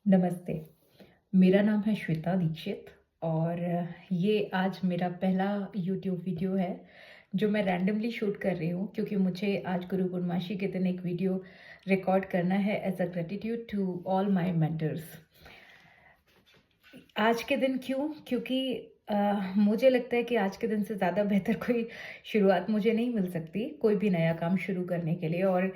नमस्ते, मेरा नाम है श्वेता दीक्षित और ये आज मेरा पहला यूट्यूब वीडियो है, जो मैं रैंडमली शूट कर रही हूँ क्योंकि मुझे आज गुरु पूर्णमासी के दिन एक वीडियो रिकॉर्ड करना है as a gratitude to all my mentors. आज के दिन क्यों? क्योंकि मुझे लगता है कि आज के दिन से ज़्यादा बेहतर कोई शुरुआत मुझे नहीं मिल सकती, कोई भी नया काम शुरू करने के लिए और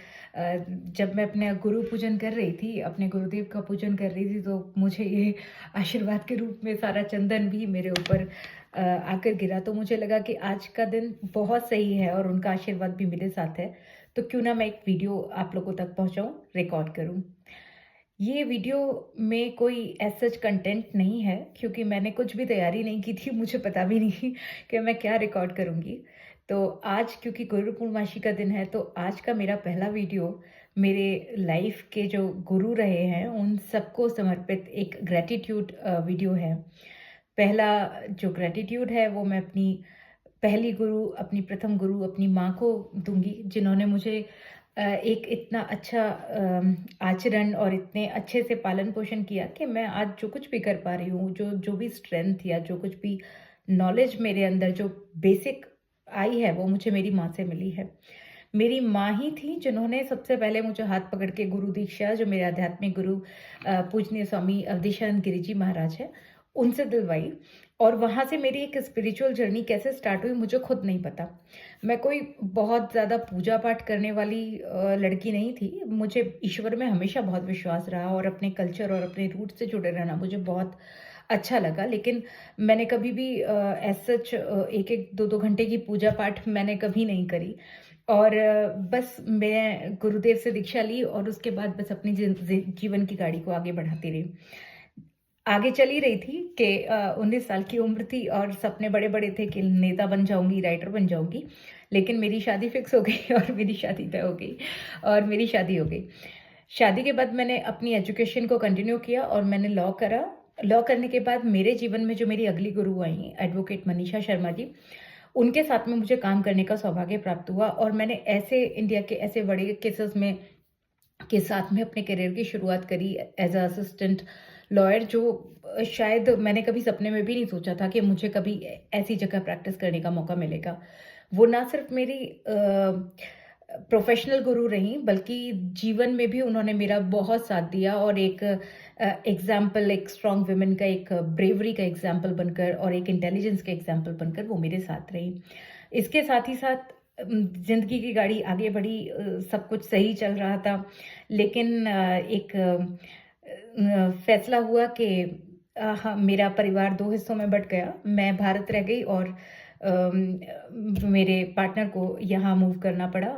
जब मैं अपने गुरु पूजन कर रही थी, अपने गुरुदेव का पूजन कर रही थी, तो मुझे ये आशीर्वाद के रूप में सारा चंदन भी मेरे ऊपर आकर गिरा। तो मुझे लगा कि आज का दिन बहुत सही है और उनका आशीर्वाद भी मेरे साथ है, तो क्यों ना मैं एक वीडियो आप लोगों तक पहुँचाऊँ, रिकॉर्ड करूँ। ये वीडियो में कोई एज़ सच कंटेंट नहीं है क्योंकि मैंने कुछ भी तैयारी नहीं की थी, मुझे पता भी नहीं कि मैं क्या रिकॉर्ड करूँगी। तो आज क्योंकि गुरु पूर्णमासी का दिन है, तो आज का मेरा पहला वीडियो मेरे लाइफ के जो गुरु रहे हैं, उन सबको समर्पित एक ग्रैटिट्यूड वीडियो है। पहला जो ग्रैटिट्यूड है वो मैं अपनी पहली गुरु, अपनी प्रथम गुरु, अपनी माँ को दूँगी, जिन्होंने मुझे एक इतना अच्छा आचरण और इतने अच्छे से पालन-पोषण किया कि मैं आज जो कुछ भी कर पा रही हूँ, जो जो भी स्ट्रेंथ या जो कुछ भी नॉलेज मेरे अंदर जो बेसिक आई है, वो मुझे मेरी माँ से मिली है। मेरी माँ ही थी जिन्होंने सबसे पहले मुझे हाथ पकड़ के गुरु दीक्षा, जो मेरे आध्यात्मिक गुरु पूजनीय स्वामी अवधेशानंद गिरी जी महाराज हैं, उनसे दिलवाई और वहाँ से मेरी एक स्पिरिचुअल जर्नी कैसे स्टार्ट हुई मुझे खुद नहीं पता। मैं कोई बहुत ज़्यादा पूजा-पाठ करने वाली लड़की नहीं थी। मुझे ईश्वर में हमेशा बहुत विश्वास रहा और अपने कल्चर और अपने रूट से जुड़े रहना मुझे बहुत अच्छा लगा। लेकिन मैंने कभी भी एज़ सच 1-1, 2-2 घंटे की पूजा-पाठ मैंने कभी नहीं करी। और बस मैं गुरुदेव से दीक्षा ली और उसके बाद बस अपनी जीवन की गाड़ी को आगे बढ़ाती रही। आगे चल ही रही थी कि 19 साल की उम्र थी और सपने बड़े-बड़े थे कि नेता बन जाऊँगी, राइटर बन जाऊँगी। लेकिन मेरी शादी फिक्स हो गई और मेरी शादी तय हो गई और मेरी शादी हो गई। शादी के बाद मैंने अपनी एजुकेशन को कंटिन्यू किया और मैंने लॉ करा। लॉ करने के बाद मेरे जीवन में जो मेरी अगली गुरु आई, एडवोकेट मनीषा शर्मा जी, उनके साथ में मुझे काम करने का सौभाग्य प्राप्त हुआ और मैंने ऐसे इंडिया के ऐसे बड़े केसेस में के साथ में अपने करियर की शुरुआत करी एज़ अ असिस्टेंट लॉयर, जो शायद मैंने कभी सपने में भी नहीं सोचा था कि मुझे कभी ऐसी जगह प्रैक्टिस करने का मौका मिलेगा। वो ना सिर्फ़ मेरी प्रोफ़ेशनल गुरु रहीं, बल्कि जीवन में भी उन्होंने मेरा बहुत साथ दिया और एक एग्ज़ाम्पल, एक स्ट्रॉन्ग वुमन का, एक ब्रेवरी का एग्ज़ाम्पल बनकर और एक इंटेलिजेंस का एग्ज़ाम्पल बनकर वो मेरे साथ रहीं। इसके साथ ही साथ ज़िंदगी की गाड़ी आगे बढ़ी, सब कुछ सही चल रहा था। लेकिन एक फैसला हुआ कि हाँ, मेरा परिवार 2 हिस्सों में बँट गया। मैं भारत रह गई और मेरे पार्टनर को यहाँ मूव करना पड़ा।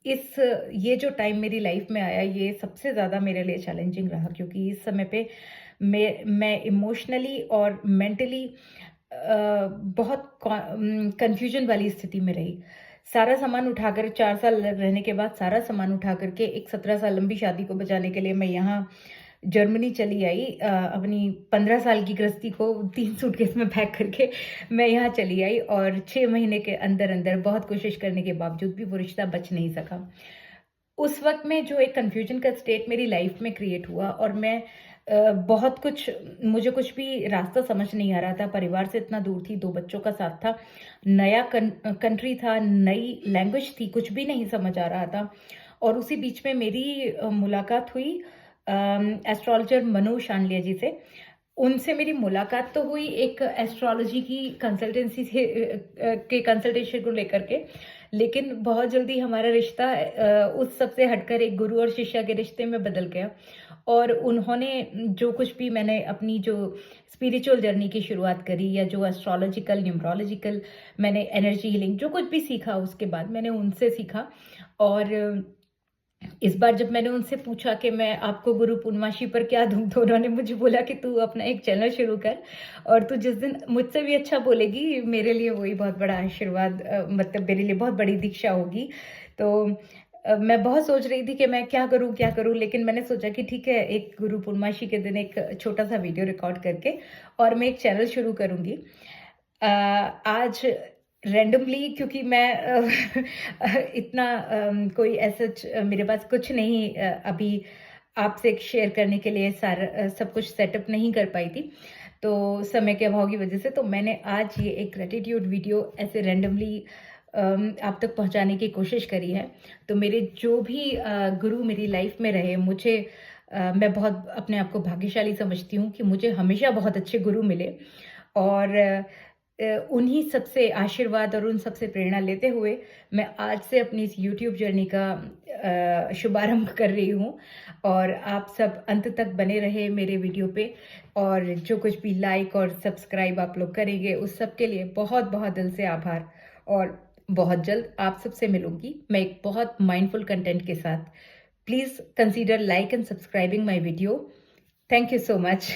इस ये जो टाइम मेरी लाइफ़ में आया, ये सबसे ज़्यादा मेरे लिए चैलेंजिंग रहा क्योंकि इस समय पे मैं इमोशनली और मेंटली बहुत कन्फ्यूज़न वाली स्थिति में रही। सारा सामान उठाकर 4 साल रहने के बाद सारा सामान उठा कर के एक 17 साल लंबी शादी को बचाने के लिए मैं यहाँ जर्मनी चली आई। अपनी 15 साल की गृहस्थी को 3 सूटकेस में पैक करके मैं यहाँ चली आई और 6 महीने के अंदर-अंदर बहुत कोशिश करने के बावजूद भी वो रिश्ता बच नहीं सका। उस वक़्त में जो एक कन्फ्यूज़न का स्टेट मेरी लाइफ़ में क्रिएट हुआ और मैं बहुत कुछ मुझे कुछ भी रास्ता समझ नहीं आ रहा था, परिवार से इतना दूर थी, 2 बच्चों का साथ था, नया कंट्री था, नई लैंग्वेज थी, कुछ भी नहीं समझ आ रहा था और उसी बीच में मेरी मुलाकात हुई एस्ट्रोलॉजर मनु शांडिल्य जी से। उनसे मेरी मुलाकात तो हुई एक एस्ट्रोलॉजी की कंसल्टेंसी से के कंसल्टेशन को लेकर के, लेकिन बहुत जल्दी हमारा रिश्ता उस सब से हटकर एक गुरु और शिष्या के रिश्ते में बदल गया और उन्होंने जो कुछ भी मैंने अपनी जो स्पिरिचुअल जर्नी की शुरुआत करी या जो एस्ट्रोलॉजिकल, न्यूमरोलॉजिकल मैंने एनर्जी हीलिंग जो कुछ भी सीखा उसके बाद मैंने उनसे सीखा और इस बार जब मैंने उनसे पूछा कि मैं आपको गुरु पूर्णमासी पर क्या दूँ? तो उन्होंने मुझे बोला कि तू अपना एक चैनल शुरू कर और तू जिस दिन मुझसे भी अच्छा बोलेगी, मेरे लिए वही बहुत बड़ा आशीर्वाद मतलब मेरे लिए बहुत बड़ी दीक्षा होगी। तो मैं बहुत सोच रही थी कि मैं क्या करूँ, क्या करूँ? लेकिन मैंने सोचा कि ठीक है, एक गुरु पूर्णमासी के दिन एक छोटा-सा वीडियो रिकॉर्ड करके और मैं एक चैनल शुरू करूँगी। आज रैंडमली क्योंकि मैं इतना कोई एज़ सच मेरे पास कुछ नहीं अभी आपसे शेयर करने के लिए सारा सब कुछ सेटअप नहीं कर पाई थी। तो समय के अभाव की वजह से तो मैंने आज ये एक ग्रैटिट्यूड वीडियो ऐसे रैंडमली आप तक पहुँचाने की कोशिश करी है। तो मेरे जो भी गुरु मेरी लाइफ़ में रहे, मुझे मैं बहुत अपने आप को भाग्यशाली समझती हूँ कि मुझे हमेशा बहुत अच्छे गुरु मिले और उन्हीं सबसे आशीर्वाद और उन सबसे प्रेरणा लेते हुए मैं आज से अपनी इस यूट्यूब जर्नी का शुभारंभ कर रही हूँ और आप सब अंत तक बने रहे मेरे वीडियो पे और जो कुछ भी लाइक और सब्सक्राइब आप लोग करेंगे उस सब के लिए बहुत बहुत दिल से आभार और बहुत जल्द आप सबसे मिलूंगी मैं एक बहुत माइंडफुल कंटेंट के साथ। Please consider like and subscribing my video. Thank you so much.